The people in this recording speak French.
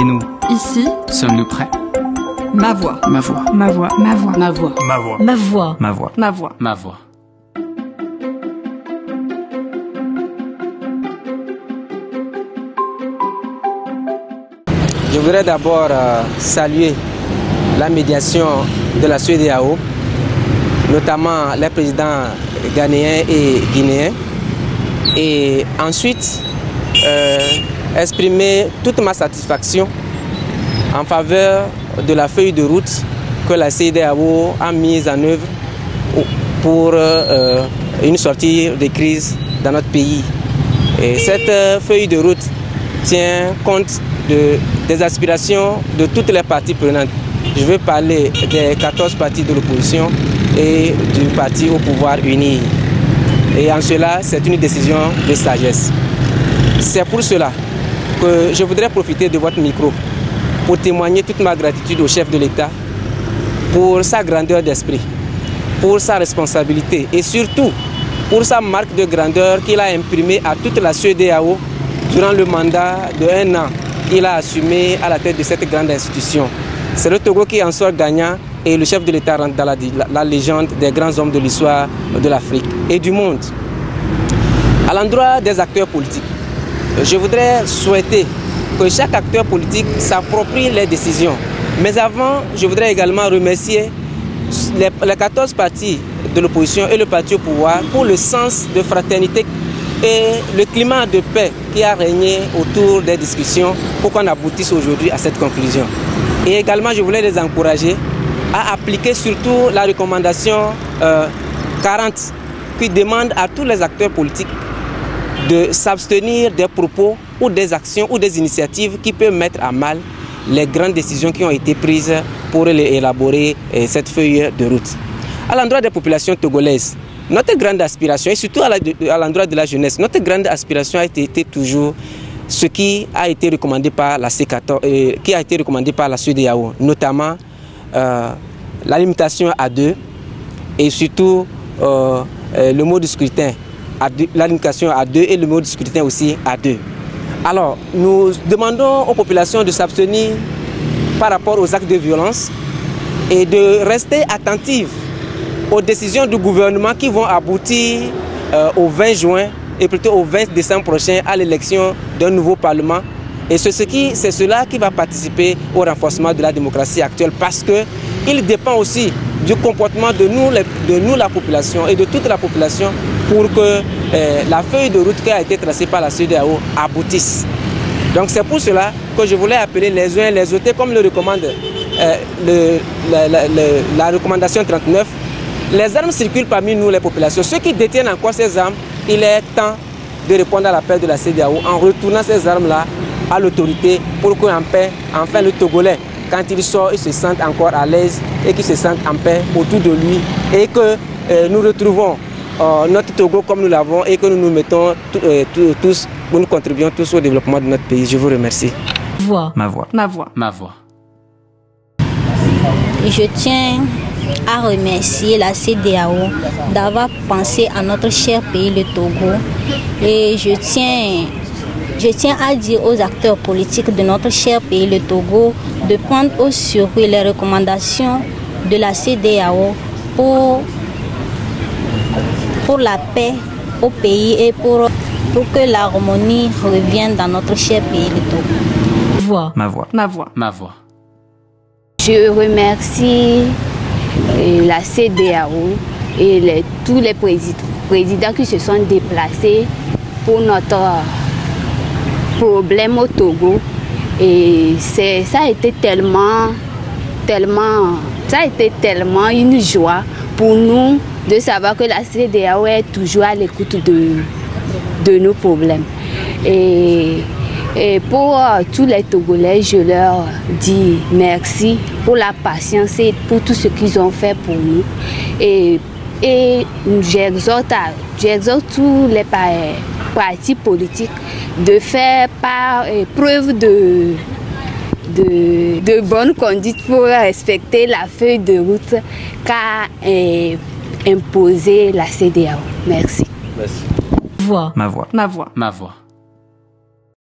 Et nous, ici, sommes-nous prêts? Ma voix. Ma voix. Ma voix. Ma voix. Ma voix. Ma voix. Ma voix. Ma voix. Ma voix. Ma voix. Je voudrais d'abord saluer la médiation de la CEDEAO, notamment les présidents ghanéens et guinéens, et ensuite exprimer toute ma satisfaction en faveur de la feuille de route que la CEDEAO a mise en œuvre pour une sortie de crise dans notre pays. Et cette feuille de route tient compte des aspirations de toutes les parties prenantes. Je veux parler des 14 partis de l'opposition et du parti au pouvoir uni. Et en cela, c'est une décision de sagesse. C'est pour cela que je voudrais profiter de votre micro pour témoigner toute ma gratitude au chef de l'État pour sa grandeur d'esprit, pour sa responsabilité et surtout pour sa marque de grandeur qu'il a imprimée à toute la CEDEAO durant le mandat de 1 an qu'il a assumé à la tête de cette grande institution. C'est le Togo qui en sort gagnant et le chef de l'État rentre dans la légende des grands hommes de l'histoire de l'Afrique et du monde. À l'endroit des acteurs politiques, je voudrais souhaiter que chaque acteur politique s'approprie les décisions. Mais avant, je voudrais également remercier les 14 partis de l'opposition et le parti au pouvoir pour le sens de fraternité et le climat de paix qui a régné autour des discussions pour qu'on aboutisse aujourd'hui à cette conclusion. Et également, je voulais les encourager à appliquer surtout la recommandation 40 qui demande à tous les acteurs politiques de s'abstenir des propos ou des actions ou des initiatives qui peuvent mettre à mal les grandes décisions qui ont été prises pour élaborer cette feuille de route. À l'endroit des populations togolaises, notre grande aspiration, et surtout à l'endroit de la jeunesse, notre grande aspiration a été toujours ce qui a été recommandé par la C14, qui a été recommandé par la CEDEAO, notamment la limitation à 2 et surtout le mode de scrutin, la limitation à 2 et le mode de scrutin aussi à 2. Alors, nous demandons aux populations de s'abstenir par rapport aux actes de violence et de rester attentives aux décisions du gouvernement qui vont aboutir au 20 juin et plutôt au 20 décembre prochain à l'élection d'un nouveau Parlement. Et c'est cela qui va participer au renforcement de la démocratie actuelle parce qu'il dépend aussi du comportement de nous, la population et de toute la population pour que la feuille de route qui a été tracée par la CEDEAO aboutisse. Donc c'est pour cela que je voulais appeler les uns et les autres, comme le recommande la recommandation 39. Les armes circulent parmi nous, les populations. Ceux qui détiennent encore ces armes, il est temps de répondre à l'appel de la CEDEAO en retournant ces armes-là à l'autorité pour qu'enfin le Togolais, quand il sort, il se sente encore à l'aise et qu'il se sente en paix autour de lui et que nous retrouvons notre Togo comme nous l'avons et que nous nous mettons tous, nous contribuons tous au développement de notre pays. Je vous remercie. Ma voix. Ma voix. Ma voix. Je tiens à remercier la CEDEAO d'avoir pensé à notre cher pays, le Togo. Et je tiens à dire aux acteurs politiques de notre cher pays, le Togo, de prendre au sérieux les recommandations de la CEDEAO pour la paix au pays et pour que l'harmonie revienne dans notre cher pays, le Togo. Ma voix. Ma voix. Ma voix. Je remercie la CEDEAO et tous les présidents qui se sont déplacés pour notre problème au Togo. Et ça a été tellement une joie pour nous de savoir que la CEDEAO est toujours à l'écoute de nos problèmes. Et pour tous les Togolais, je leur dis merci pour la patience et pour tout ce qu'ils ont fait pour nous. Et j'exhorte tous les partis politiques de faire preuve de bonne conduite pour respecter la feuille de route qu'a imposée la CEDEAO. Merci. Ma voix. Ma voix. Ma voix.